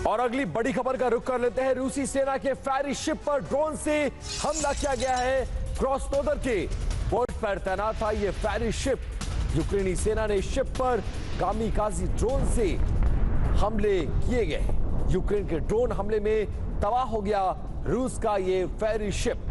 और अगली बड़ी खबर का रुख कर लेते हैं। रूसी सेना के फेरी शिप पर ड्रोन से हमला किया गया है। क्रॉसनोदर के पोर्ट पर तैनात था यह फेरी शिप। यूक्रेनी सेना ने शिप पर कामिकाजी ड्रोन से हमले किए गए। यूक्रेन के ड्रोन हमले में तबाह हो गया रूस का यह फेरी शिप।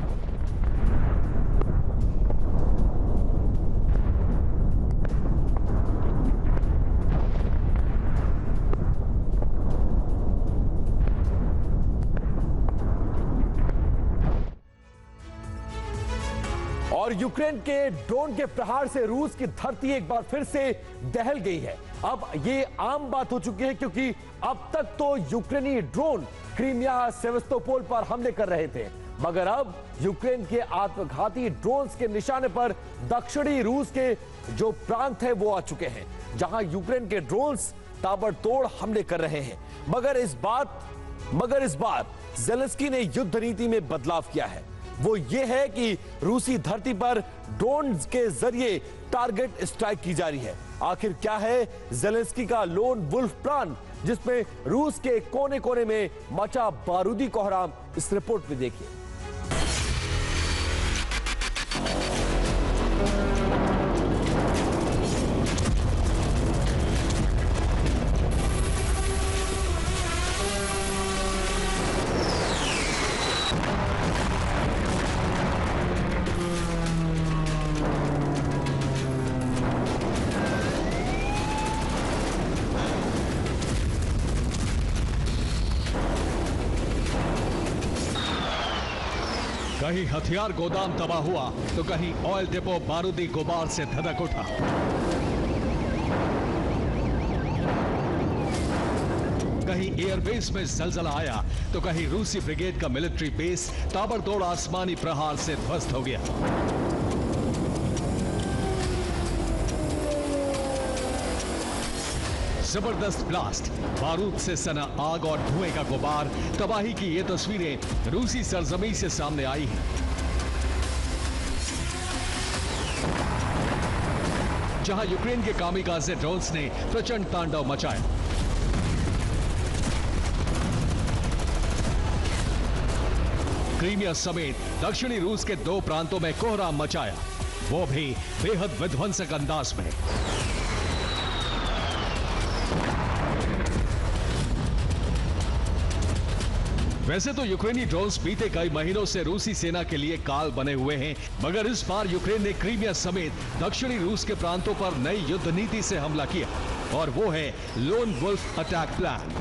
और यूक्रेन के ड्रोन के प्रहार से रूस की धरती एक बार फिर से दहल गई है। अब ये आम बात हो चुकी है क्योंकि अब तक तो यूक्रेनी ड्रोन क्रीमिया सेवास्तोपोल पर हमले कर रहे थे, मगर अब यूक्रेन के आत्मघाती ड्रोन्स के निशाने पर दक्षिणी रूस के जो प्रांत है वो आ चुके हैं, जहां यूक्रेन के ड्रोन्स ताबड़तोड़ हमले कर रहे हैं। मगर इस बार ज़ेलेंस्की ने युद्ध नीति में बदलाव किया है। वो ये है कि रूसी धरती पर ड्रोन के जरिए टारगेट स्ट्राइक की जा रही है। आखिर क्या है ज़ेलेंस्की का लोन वुल्फ प्लान, जिसमें रूस के कोने कोने में मचा बारूदी कोहराम? इस रिपोर्ट में देखिए। कहीं हथियार गोदाम तबाह हुआ तो कहीं ऑयल डिपो बारूदी गुबार से धधक उठा। कहीं एयरबेस में जलजला आया तो कहीं रूसी ब्रिगेड का मिलिट्री बेस ताबड़तोड़ आसमानी प्रहार से ध्वस्त हो गया। जबरदस्त ब्लास्ट, बारूद से सना आग और धुएं का गुबार, तबाही की ये तस्वीरें रूसी सरजमीन से सामने आई हैं। जहां यूक्रेन के कामिकाज़े ड्रोन्स ने प्रचंड तांडव मचाया। क्रीमिया समेत दक्षिणी रूस के 2 प्रांतों में कोहराम मचाया, वो भी बेहद विध्वंसक अंदाज में। वैसे तो यूक्रेनी ड्रोन्स बीते कई महीनों से रूसी सेना के लिए काल बने हुए हैं, मगर इस बार यूक्रेन ने क्रीमिया समेत दक्षिणी रूस के प्रांतों पर नई युद्ध नीति से हमला किया, और वो है लोन वुल्फ अटैक प्लान।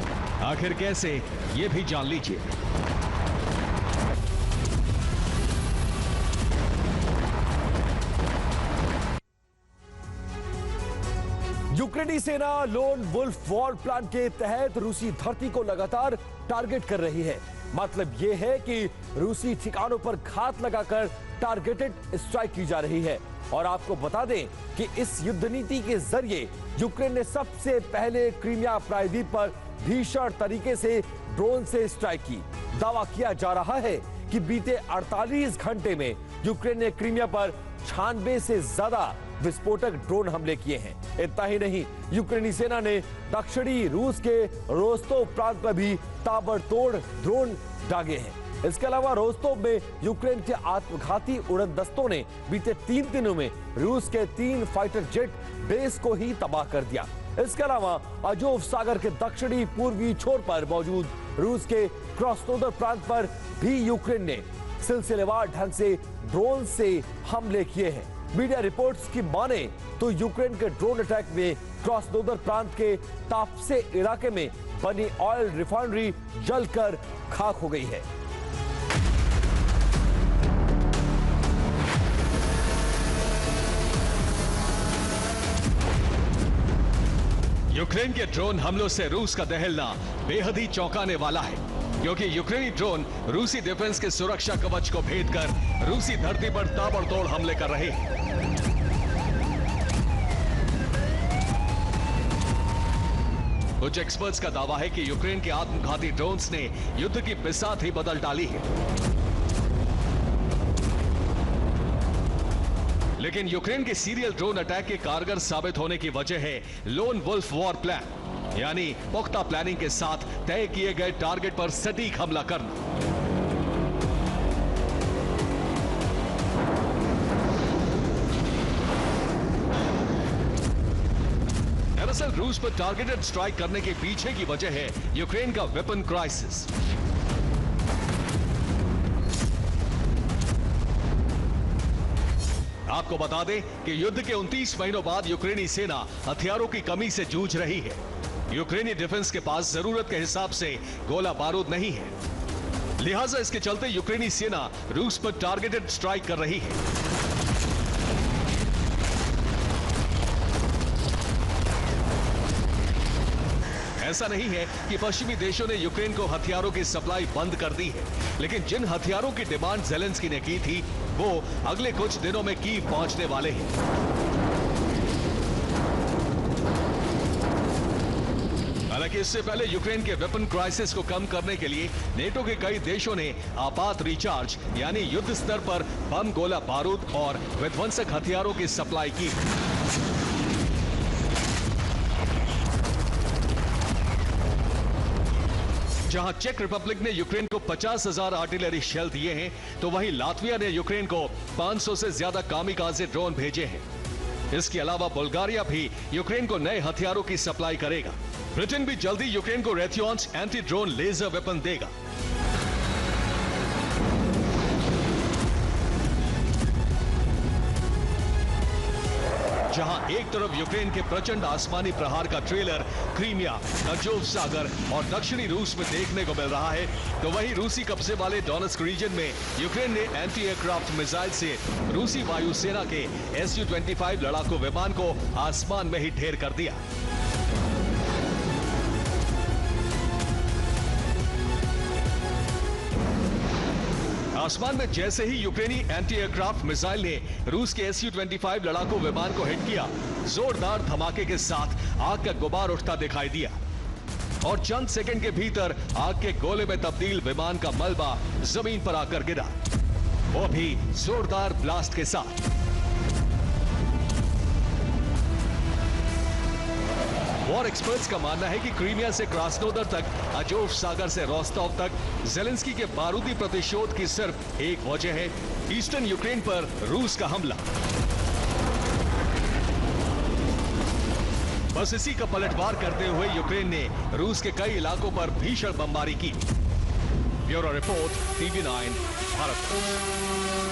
आखिर कैसे, ये भी जान लीजिए। यूक्रेनी सेना लोन वुल्फ वॉर प्लान के तहत रूसी धरती को लगातार टारगेट कर रही है। मतलब यह है कि रूसी ठिकानों पर घात लगाकर टारगेटेड स्ट्राइक की जा रही है। और आपको बता दें कि इस युद्ध नीति के जरिए यूक्रेन ने सबसे पहले क्रीमिया प्रायद्वीप पर भीषण तरीके से ड्रोन से स्ट्राइक की। दावा किया जा रहा है कि बीते 48 घंटे में यूक्रेन ने क्रीमिया पर 96 से ज्यादा विस्फोटक ड्रोन हमले किए हैं। इतना ही नहीं, यूक्रेनी सेना ने दक्षिणी रूस के रोस्तोव प्रांत पर भी ताबड़तोड़ ड्रोन दागे हैं। इसके अलावा रोस्तोव में यूक्रेन के आत्मघाती उड़न दस्तों ने बीते 3 दिनों में रूस के 3 फाइटर जेट बेस को ही तबाह कर दिया। इसके अलावा अजोव सागर के दक्षिणी पूर्वी छोर पर मौजूद रूस के क्रॉसनोदर प्रांत पर भी यूक्रेन ने सिलसिलेवार ढंग से ड्रोन से हमले किए हैं। मीडिया रिपोर्ट्स की माने तो यूक्रेन के ड्रोन अटैक में क्रॉसनोदर प्रांत के ताप्से इलाके में बनी ऑयल रिफाइनरी जलकर खाक हो गई है। यूक्रेन के ड्रोन हमलों से रूस का दहलना बेहद ही चौंकाने वाला है, क्योंकि यूक्रेनी ड्रोन रूसी डिफेंस के सुरक्षा कवच को भेदकर रूसी धरती पर ताबड़तोड़ हमले कर रहे हैं। कुछ एक्सपर्ट्स का दावा है कि यूक्रेन के आत्मघाती ड्रोन्स ने युद्ध की बिसात ही बदल डाली है। लेकिन यूक्रेन के सीरियल ड्रोन अटैक के कारगर साबित होने की वजह है लोन वुल्फ वॉर प्लान। यानी पुख्ता प्लानिंग के साथ तय किए गए टारगेट पर सटीक हमला करना। दरअसल रूस पर टारगेटेड स्ट्राइक करने के पीछे की वजह है यूक्रेन का वेपन क्राइसिस। आपको बता दें कि युद्ध के 29 महीनों बाद यूक्रेनी सेना हथियारों की कमी से जूझ रही है। यूक्रेनी डिफेंस के पास जरूरत के हिसाब से गोला बारूद नहीं है, लिहाजा इसके चलते यूक्रेनी सेना रूस पर टारगेटेड स्ट्राइक कर रही है। ऐसा नहीं है कि पश्चिमी देशों ने यूक्रेन को हथियारों की सप्लाई बंद कर दी है, लेकिन जिन हथियारों की डिमांड ज़ेलेंस्की ने की थी वो अगले कुछ दिनों में कीव पहुंचने वाले हैं। हालांकि इससे पहले यूक्रेन के वेपन क्राइसिस को कम करने के लिए नेटो के कई देशों ने आपात रिचार्ज यानी युद्ध स्तर पर बम, गोला बारूद और विध्वंसक हथियारों की सप्लाई की। जहां चेक रिपब्लिक ने यूक्रेन को 50,000 आर्टिलरी शेल दिए हैं, तो वहीं लातविया ने यूक्रेन को 500 से ज्यादा कामिकाज़े ड्रोन भेजे हैं। इसके अलावा बुल्गारिया भी यूक्रेन को नए हथियारों की सप्लाई करेगा। ब्रिटेन भी जल्दी यूक्रेन को रेथियोन्स एंटी ड्रोन लेजर वेपन देगा। जहां एक तरफ यूक्रेन के प्रचंड आसमानी प्रहार का ट्रेलर क्रीमिया, अजोव सागर और दक्षिणी रूस में देखने को मिल रहा है, तो वहीं रूसी कब्जे वाले डोनेट्स्क रीजन में यूक्रेन ने एंटी एयरक्राफ्ट मिसाइल से रूसी वायुसेना के Su-25 लड़ाकू विमान को आसमान में ही ढेर कर दिया। आसमान में जैसे ही यूक्रेनी एंटी एयरक्राफ्ट मिसाइल ने रूस के Su-25 लड़ाकू विमान को हिट किया, जोरदार धमाके के साथ आग का गुबार उठता दिखाई दिया और चंद सेकंड के भीतर आग के गोले में तब्दील विमान का मलबा जमीन पर आकर गिरा, वो भी जोरदार ब्लास्ट के साथ। वॉर एक्सपर्ट्स का मानना है कि क्रीमिया से क्रास्नोदर तक, अजोव सागर से रोस्टोव तक ज़ेलेंस्की के बारूदी प्रतिशोध की सिर्फ एक वजह है, ईस्टर्न यूक्रेन पर रूस का हमला। बस इसी का पलटवार करते हुए यूक्रेन ने रूस के कई इलाकों पर भीषण बमबारी की। Bureau report, TV9 Bharat.